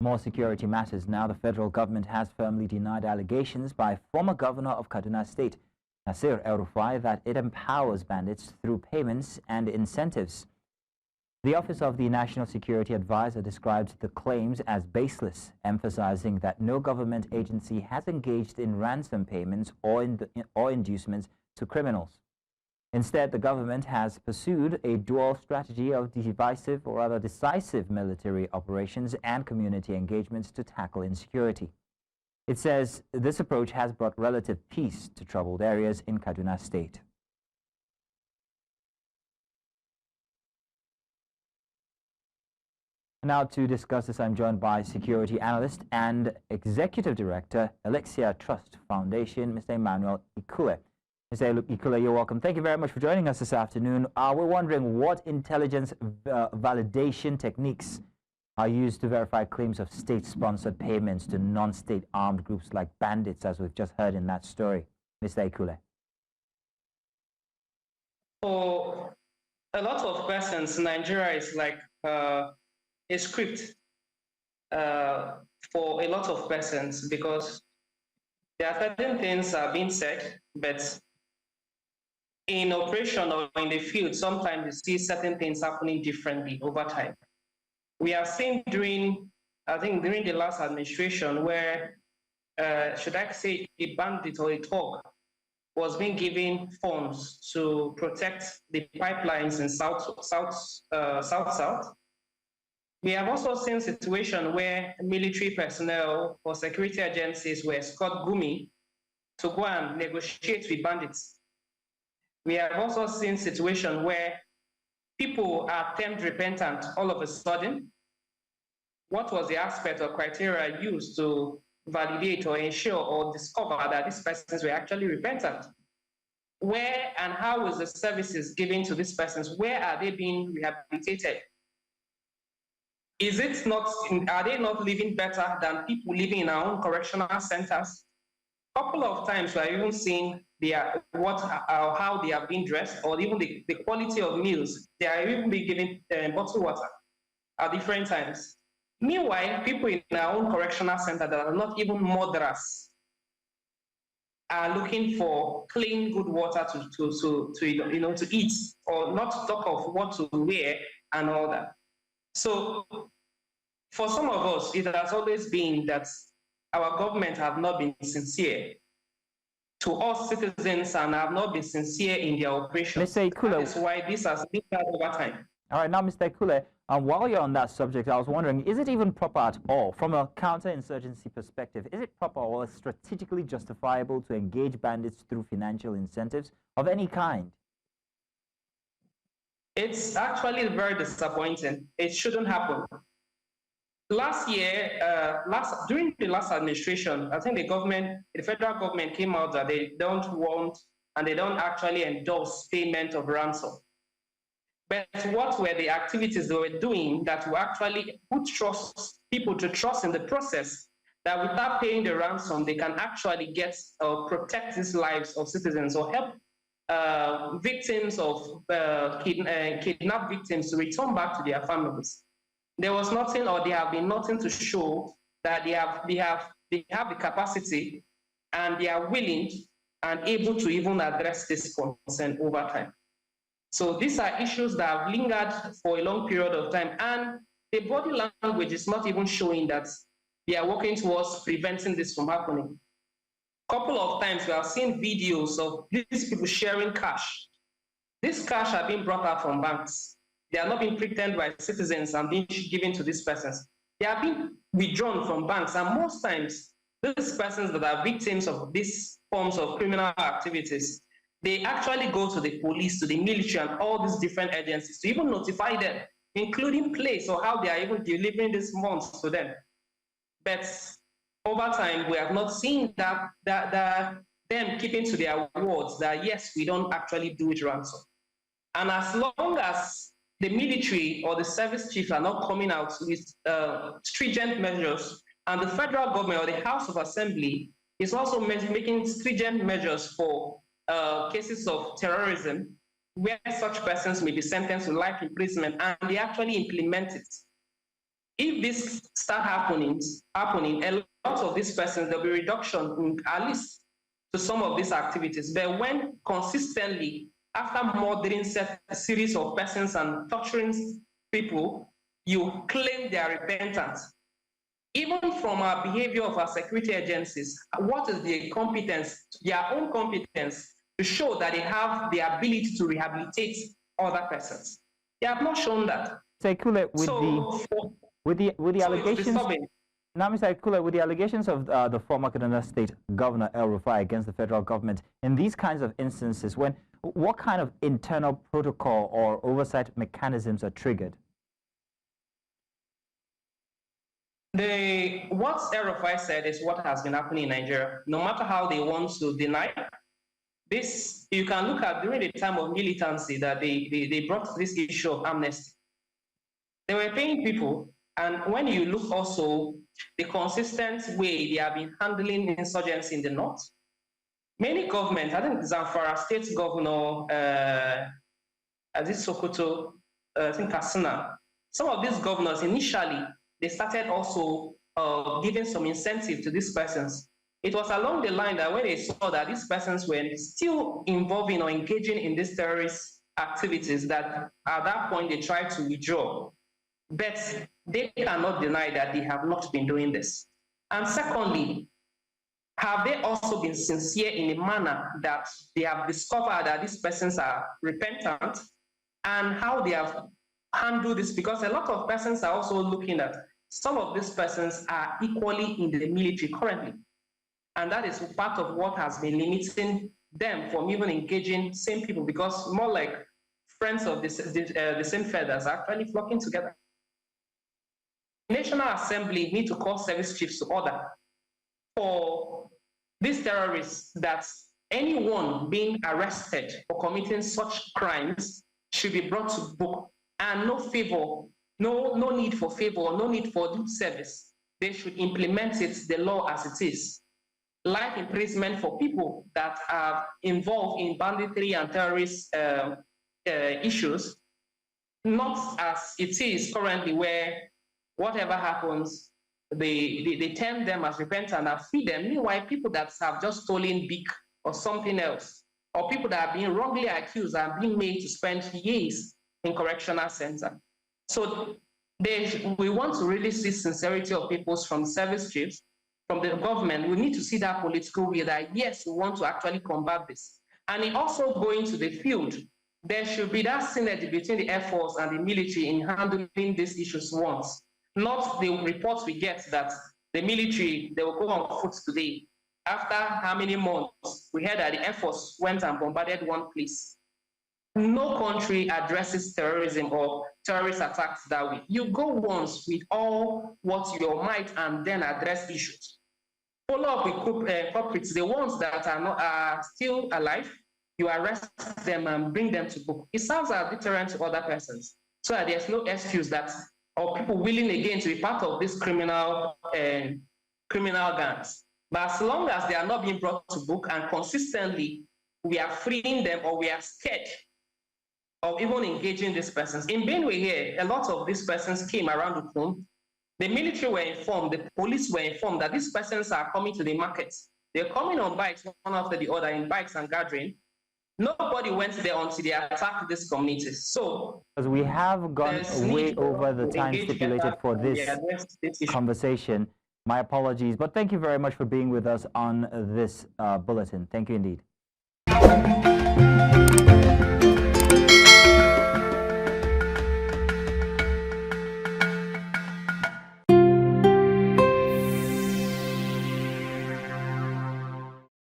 More security matters now. The federal government has firmly denied allegations by former governor of Kaduna State, Nasir El-Rufai, that it empowers bandits through payments and incentives. The Office of the National Security Advisor described the claims as baseless, emphasizing that no government agency has engaged in ransom payments or inducements to criminals. Instead, the government has pursued a dual strategy of decisive military operations and community engagements to tackle insecurity. It says this approach has brought relative peace to troubled areas in Kaduna State. Now to discuss this, I'm joined by security analyst and executive director, Elixir Trust Foundation, Mr. Emmanuel Ikule. Mr. Ikule, you're welcome. Thank you very much for joining us this afternoon. We're wondering what intelligence validation techniques are used to verify claims of state-sponsored payments to non-state armed groups like bandits, as we've just heard in that story. Mr. Ikule. For a lot of persons, Nigeria is like a script for a lot of persons, because there are certain things are being said, but in operation or in the field, sometimes you see certain things happening differently over time. We have seen during the last administration where, should I say, a bandit or a thug was being given funds to protect the pipelines in South. We have also seen situations where military personnel or security agencies were escort Gumi to go and negotiate with bandits. We have also seen situations where people are termed repentant all of a sudden. What was the aspect or criteria used to validate or ensure or discover that these persons were actually repentant? Where and how is the services given to these persons? Where are they being rehabilitated? Is it not, are they not living better than people living in our own correctional centers? A couple of times we are even seeing how they are being dressed, or even the quality of meals. They are even being given bottled water at different times. Meanwhile, people in our own correctional center that are not even murderers are looking for clean, good water to eat, or not to talk of what to wear and all that. So for some of us, it has always been that our government have not been sincere to us citizens and have not been sincere in their operations. Mr. Ikule, that is why this has been done over time. All right, now, Mr. Ikule, while you're on that subject, I was wondering, is it even proper at all, from a counterinsurgency perspective, is it proper or strategically justifiable to engage bandits through financial incentives of any kind? It's actually very disappointing. It shouldn't happen. Last year, during the last administration, I think the federal government came out that they don't want and they don't actually endorse payment of ransom. But what were the activities they were doing that will actually put people to trust in the process, that without paying the ransom, they can actually get or protect these lives of citizens, or help victims of kidnapped victims to return back to their families? There was nothing, or there have been nothing to show that they have the capacity and they are willing and able to even address this concern over time. So these are issues that have lingered for a long period of time, and the body language is not even showing that they are working towards preventing this from happening. A couple of times we have seen videos of these people sharing cash. This cash are being brought out from banks. They are not being pretended by citizens and being given to these persons. They are being withdrawn from banks, and most times, these persons that are victims of these forms of criminal activities, they actually go to the police, to the military, and all these different agencies to even notify them, including place or how they are even delivering these funds to them. But over time, we have not seen them keeping to their words that yes, we don't actually do it ransom. And as long as the military or the service chiefs are not coming out with stringent measures, and the federal government or the House of Assembly is also making stringent measures for cases of terrorism, where such persons may be sentenced to life imprisonment, and they actually implement it, if this start happening, a lot of these persons, there'll be reduction in, at least to some of these activities. But when consistently, after murdering a series of persons and torturing people, you claim they are repentant. Even from our behavior of our security agencies, what is the competence, their own competence, to show that they have the ability to rehabilitate other persons? They have not shown that. Ikule, with the allegations, now, Mr. Ikule, with the allegations of the former Kaduna State Governor El-Rufai against the federal government, in these kinds of instances, what kind of internal protocol or oversight mechanisms are triggered? What El-Rufai said is what has been happening in Nigeria. No matter how they want to deny this, you can look at during the time of militancy that they brought this issue of amnesty. They were paying people, and when you look also the consistent way they have been handling insurgency in the north, many governments, I think Zamfara State Governor, Aziz Sokoto, I think Kasuna, some of these governors initially, they started also giving some incentive to these persons. It was along the line that when they saw that these persons were still involving or engaging in these terrorist activities, that at that point they tried to withdraw. But they cannot deny that they have not been doing this. And secondly, have they also been sincere in a manner that they have discovered that these persons are repentant, and how they have handled this? Because a lot of persons are also looking at some of these persons are equally in the military currently. And that is part of what has been limiting them from even engaging same people, because more like friends of the same feathers are actually flocking together. National Assembly need to call service chiefs to order for these terrorists that anyone being arrested for committing such crimes should be brought to book, and no favor, no need for favor, no need for lip service. They should implement the law as it is. Life imprisonment for people that are involved in banditry and terrorist issues, not as it is currently, where whatever happens, they term them as repentant and free them. Meanwhile, people that have just stolen big or something else, or people that are being wrongly accused are being made to spend years in correctional center. So we want to really see sincerity of people from service chiefs, from the government. We need to see that political will that, yes, we want to actually combat this. And in also going to the field, there should be that synergy between the Air Force and the military in handling these issues once. Not the reports we get that the military, they will go on foot today. After how many months, we heard that the Air Force went and bombarded one place. No country addresses terrorism or terrorist attacks that way. You go once with all what your might and then address issues. Follow up with culprits, the ones that are still alive, you arrest them and bring them to book. It serves as a deterrent to other persons, so that there's no excuse that, or people willing again to be part of this criminal gangs. But as long as they are not being brought to book and consistently we are freeing them, or we are scared of even engaging these persons. In Benue here, a lot of these persons came around the home. The military were informed, the police were informed that these persons are coming to the markets. They're coming on bikes, one after the other, in bikes and gathering. Nobody went there until they attacked these communities. So, as we have gone way over the time stipulated for this conversation, my apologies, but thank you very much for being with us on this bulletin. Thank you indeed.